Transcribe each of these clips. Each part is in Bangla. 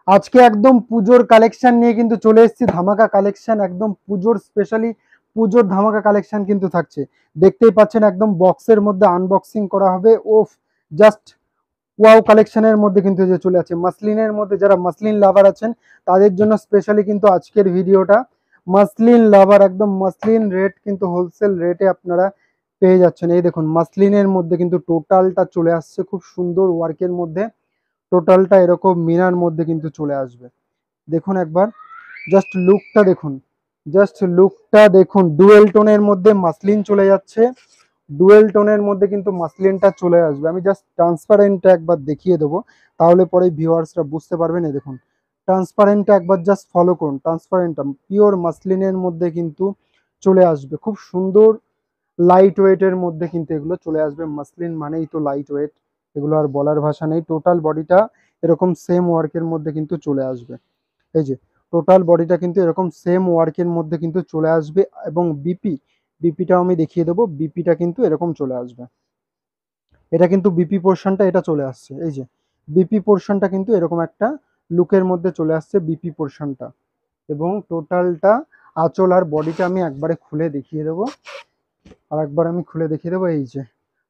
আজকে একদম পুজোর কালেকশন নিয়ে কিন্তু চলে এসেছি, ধামাকা কালেকশন, একদম পুজোর স্পেশালি পুজোর ধামাকা কালেকশন কিন্তু থাকছে। দেখতেই পাচ্ছেন একদম বক্সের মধ্যে আনবক্সিং করা হবে। ওফ, জাস্ট ওয়াও কালেকশনের মধ্যে কিন্তু যে চলে আছে মাসলিনের মধ্যে, যারা মাসলিন লাভার আছেন তাদের জন্য স্পেশালি কিন্তু আজকের ভিডিওটা। মাসলিন লাভার, একদম মাসলিন রেট কিন্তু হোলসেল রেটে আপনারা পেয়ে যাচ্ছেন। এই দেখুন মাসলিনের মধ্যে কিন্তু টোটালটা চলে আসছে খুব সুন্দর ওয়ার্কের মধ্যে। টোটালটা এরকম মিনার মধ্যে কিন্তু চলে আসবে। দেখুন একবার, জাস্ট লুকটা দেখুন, জাস্ট লুকটা দেখুন। ডুয়েল টোনের মধ্যে মাসলিন চলে যাচ্ছে, ডুয়েল টোনের মধ্যে কিন্তু মাসলিনটা চলে আসবে। আমি জাস্ট ট্রান্সপারেন্টটা একবার দেখিয়ে দেবো, তাহলে পরে ভিউয়ার্সরা বুঝতে পারবেন। এই দেখুন ট্রান্সপারেন্টটা একবার জাস্ট ফলো করুন। ট্রান্সপারেন্টটা পিওর মাসলিনের মধ্যে কিন্তু চলে আসবে, খুব সুন্দর লাইট ওয়েটের মধ্যে কিন্তু এগুলো চলে আসবে। মাসলিন মানেই তো লাইট ওয়েট, এগুলো আর বলার ভাষা নেই। টোটাল বডিটা এরকম সেম ওয়ার্কের মধ্যে কিন্তু চলে আসবে। এই যে টোটাল বডিটা কিন্তু এরকম সেম ওয়ার্কের মধ্যে কিন্তু চলে আসবে। এবং বিপিটাও আমি দেখিয়ে দেবো, বিপিটা কিন্তু এরকম চলে আসবে। এটা কিন্তু বিপি পোর্শনটা এটা চলে আসছে। এই যে বিপি পোর্শনটা কিন্তু এরকম একটা লুকের মধ্যে চলে আসছে বিপি পোর্শনটা। এবং টোটালটা আঁচল আর বডিটা আমি একবারে খুলে দেখিয়ে দেবো, আর একবার আমি খুলে দেখিয়ে দেবো। এই যে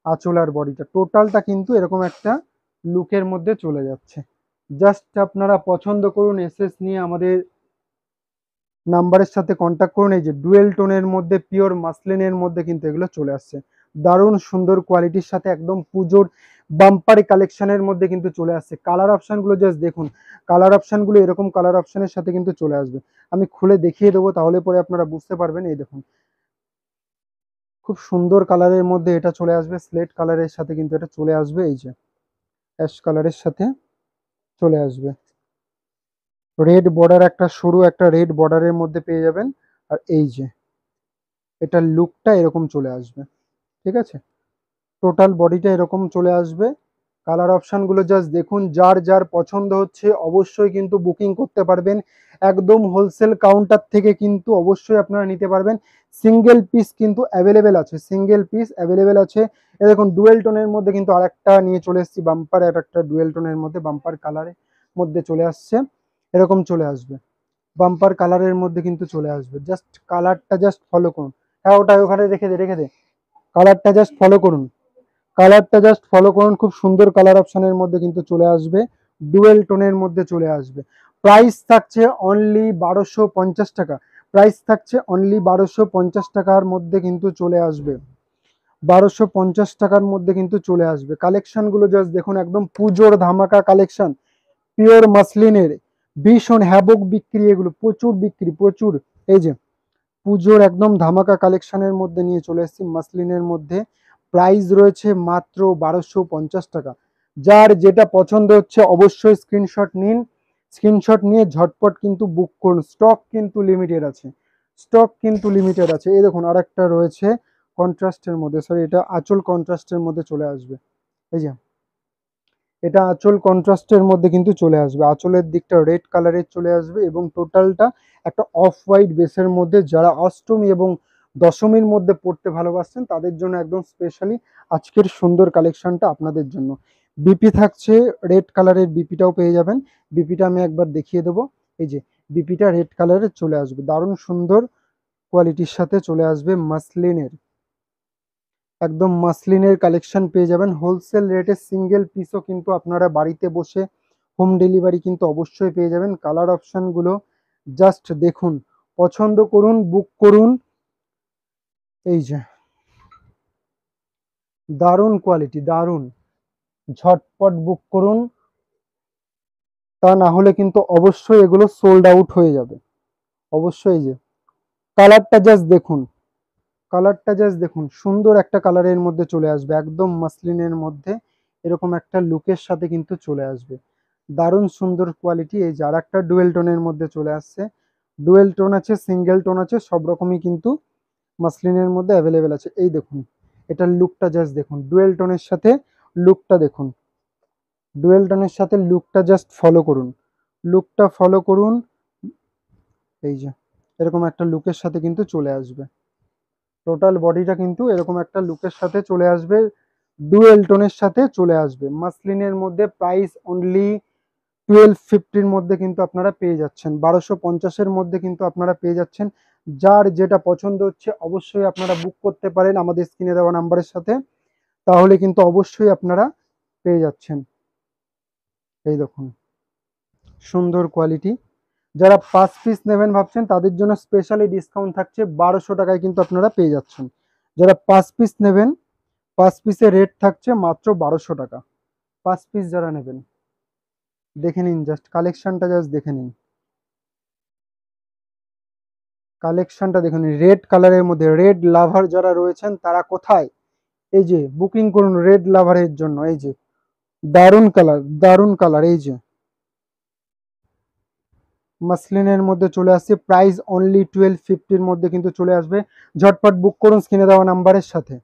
আঁচল আর বডিটা টোটালটা কিন্তু এরকম একটা লুকের মধ্যে চলে যাচ্ছে। জাস্ট আপনারা পছন্দ করুন, এসএস নিয়ে আমাদের নাম্বারের সাথে কন্ট্যাক্ট করুন। এই যে ডুয়েল টোনের মধ্যে পিওর মাসলিনের মধ্যে কিন্তু এগুলো চলে আসছে দারুণ সুন্দর কোয়ালিটির সাথে, একদম পুজোর বাম্পারি কালেকশনের মধ্যে কিন্তু চলে আসছে। কালার অপশনগুলো জাস্ট দেখুন, কালার অপশনগুলো এরকম কালার অপশনের সাথে কিন্তু চলে আসবে। আমি খুলে দেখিয়ে দেবো, তাহলে পরে আপনারা বুঝতে পারবেন। এই দেখুন খুব সুন্দর কালারের মধ্যে এটা চলে আসবে, স্লেট কালারের সাথে কিন্তু এটা চলে আসবে। এই যে অ্যাশ কালারের সাথে চলে আসবে, রেড বর্ডার, একটা সরু একটা রেড বর্ডারের মধ্যে পেয়ে যাবেন। আর এই যে এটার লুকটা এরকম চলে আসবে, ঠিক আছে। টোটাল বডিটা এরকম চলে আসবে। কালার অপশানগুলো জাস্ট দেখুন, যার যার পছন্দ হচ্ছে অবশ্যই কিন্তু বুকিং করতে পারবেন। একদম হোলসেল কাউন্টার থেকে কিন্তু অবশ্যই আপনারা নিতে পারবেন। সিঙ্গেল পিস কিন্তু অ্যাভেলেবেল আছে, সিঙ্গেল পিস অ্যাভেলেবেল আছে। এ দেখুন ডুয়েল টোনের মধ্যে কিন্তু আরেকটা নিয়ে চলে এসেছি, বাম্পার আর একটা ডুয়েল টোনের মধ্যে বাম্পার কালারের মধ্যে চলে আসছে, এরকম চলে আসবে। বাম্পার কালারের মধ্যে কিন্তু চলে আসবে। জাস্ট কালারটা জাস্ট ফলো করুন। হ্যাঁ ওটা ওখানে রেখে দে, রেখে দে। কালারটা জাস্ট ফলো করুন, কালারটা জাস্ট ফলো করুন। খুব সুন্দর কালার অপশনের মধ্যে কিন্তু চলে আসবে, ডুয়েল টোনের মধ্যে চলে আসবে। প্রাইস থাকছে অনলি 1250 টাকা, প্রাইস থাকছে অনলি 1250 টাকার মধ্যে কিন্তু চলে আসবে। 1250 টাকার মধ্যে কিন্তু চলে আসবে। কালেকশনগুলো জাস্ট দেখুন, একদম পুজোর ধামাকা কালেকশন, পিওর মাসলিনের, ভীষণ হ্যাবক বিক্রি, এগুলো প্রচুর বিক্রি প্রচুর। এই যে পুজোর একদম ধামাকা কালেকশনের মধ্যে নিয়ে চলে এসেছি মাসলিনের মধ্যে। প্রাইস রয়েছে মাত্র 1250 টাকা। যার যেটা পছন্দ হচ্ছে অবশ্যই স্ক্রিনশট নিন, স্ক্রিনশট নিয়ে ঝটপট কিন্তু বুক করুন। স্টক কিন্তু লিমিটেড আছে, স্টক কিন্তু লিমিটেড আছে। এই দেখুন আরেকটা রয়েছে কন্ট্রাস্টের মধ্যে, সরি এটা আঁচল কন্ট্রাস্টের মধ্যে চলে আসবে। এই যে এটা আঁচল কন্ট্রাস্টের মধ্যে কিন্তু চলে আসবে, আঁচলের দিকটা রেড কালারের চলে আসবে এবং টোটালটা একটা অফ হোয়াইট বেসের মধ্যে। যারা অষ্টমী এবং দশমীর মধ্যে পড়তে ভালোবাসছেন তাদের জন্য একদম স্পেশালি আজকের সুন্দর কালেকশনটা আপনাদের জন্য। বিপি থাকছে রেড কালারের, বিপিটাও পেয়ে যাবেন। বিপিটা আমি একবার দেখিয়ে দেবো। এই যে বিপিটা রেড কালারের চলে আসবে, দারুণ সুন্দর কোয়ালিটির সাথে চলে আসবে মাসলিনের, একদম মাসলিনের কালেকশন পেয়ে যাবেন হোলসেল রেটে। সিঙ্গেল পিসও কিন্তু আপনারা বাড়িতে বসে হোম ডেলিভারি কিন্তু অবশ্যই পেয়ে যাবেন। কালার অপশনগুলো জাস্ট দেখুন, পছন্দ করুন, বুক করুন। এই যে দারুণ কোয়ালিটি, দারুণ, ঝটপট বুক করুন, তা না হলে কিন্তু অবশ্যই এগুলো সোল্ড আউট হয়ে যাবে অবশ্যই। যে কালারটা জাস্ট দেখুন, কালারটা জাস্ট দেখুন, সুন্দর একটা কালারের মধ্যে চলে আসবে, একদম মাসলিনের মধ্যে এরকম একটা লুকের সাথে কিন্তু চলে আসবে। দারুণ সুন্দর কোয়ালিটি। এই যার একটা ডুয়েল টোনের মধ্যে চলে আসছে, ডুয়েল টোন আছে, সিঙ্গেল টোন আছে, সব রকমই কিন্তু মাসলিনের মধ্যে অ্যাভেলেবেল আছে। এই দেখুন এটার লুকটা জাস্ট দেখুন, ডুয়েল টোনের সাথে লুকটা দেখুন, ডুয়েল টোনের সাথে লুকটা জাস্ট ফলো করুন, লুকটা ফলো করুন। এই যে এরকম একটা লুকের সাথে কিন্তু চলে আসবে। টোটাল বডিটা কিন্তু এরকম একটা লুকের সাথে চলে আসবে, ডুয়েল টোনের সাথে চলে আসবে মাসলিনের মধ্যে। প্রাইস অনলি 1250-র মধ্যে কিন্তু আপনারা পেয়ে যাচ্ছেন, 1250-এর মধ্যে কিন্তু আপনারা পেয়ে যাচ্ছেন। যার যেটা পছন্দ হচ্ছে অবশ্যই আপনারা বুক করতে পারেন আমাদের স্ক্রিনে দেওয়া নাম্বারের সাথে, তাহলে কিন্তু অবশ্যই আপনারা পেয়ে যাচ্ছেন। এই দেখুন সুন্দর কোয়ালিটি। যারা 5 পিস নেবেন ভাবছেন তাদের জন্য স্পেশালি ডিসকাউন্ট থাকছে, 1200 টাকায় কিন্তু আপনারা পেয়ে যাচ্ছেন। যারা 5 পিস নেবেন, 5 পিসের রেট থাকছে মাত্র 1200 টাকা। 5 পিস যারা নেবেন, দেখে নিন জাস্ট কালেকশনটা, জাস্ট দেখে নিন কালেকশনটা, দেখে নিন রেড কালারের মধ্যে। রেড লাভার যারা রয়েছেন তারা কোথায়, এই যে বুকিং করুন রেড লাভারের জন্য। এই যে দারুন কালার, দারুন কালার, এই যে মাসলিনের মধ্যে চলে আসছে, প্রাইস অনলি 1250-র মধ্যে কিন্তু চলে আসবে। ঝটপট বুক করুন স্ক্রিনে দেওয়া নাম্বারের সাথে।